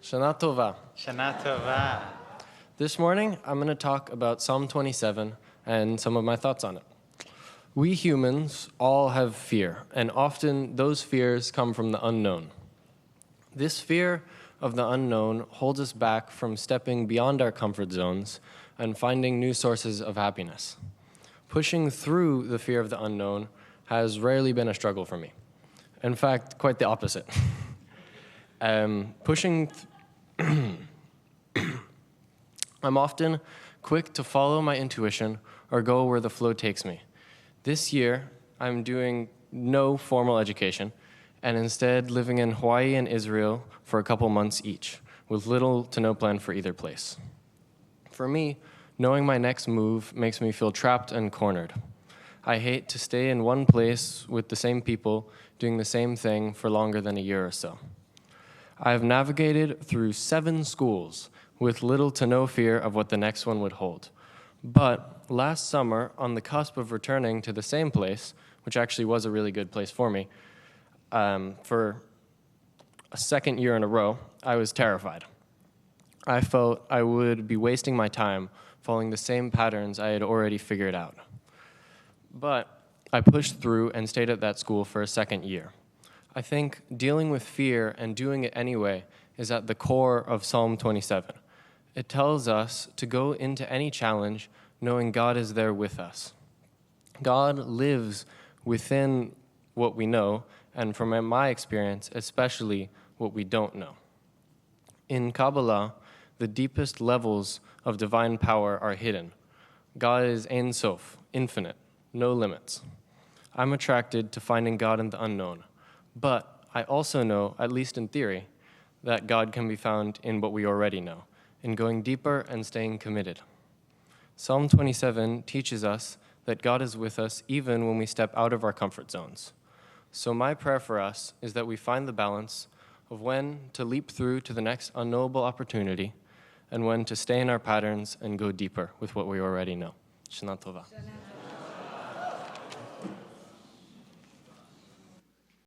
Shana Tova. Shana Tova. This morning, I'm going to talk about Psalm 27 and some of my thoughts on it. We humans all have fear, and often those fears come from the unknown. This fear of the unknown holds us back from stepping beyond our comfort zones and finding new sources of happiness. Pushing through the fear of the unknown has rarely been a struggle for me. In fact, quite the opposite. I'm often quick to follow my intuition or go where the flow takes me. This year, I'm doing no formal education and instead living in Hawaii and Israel for a couple months each, with little to no plan for either place. For me, knowing my next move makes me feel trapped and cornered. I hate to stay in one place with the same people doing the same thing for longer than a year or so. I have navigated through 7 schools with little to no fear of what the next one would hold. But last summer, on the cusp of returning to the same place, which actually was a really good place for me, for a second year in a row, I was terrified. I felt I would be wasting my time following the same patterns I had already figured out. But I pushed through and stayed at that school for a second year. I think dealing with fear and doing it anyway is at the core of Psalm 27. It tells us to go into any challenge knowing God is there with us. God lives within what we know, and from my experience, especially what we don't know. In Kabbalah, the deepest levels of divine power are hidden. God is Ein Sof, infinite, no limits. I'm attracted to finding God in the unknown, but I also know, at least in theory, that God can be found in what we already know, in going deeper and staying committed. Psalm 27 teaches us that God is with us even when we step out of our comfort zones. So my prayer for us is that we find the balance of when to leap through to the next unknowable opportunity and when to stay in our patterns and go deeper with what we already know. Shana Tova.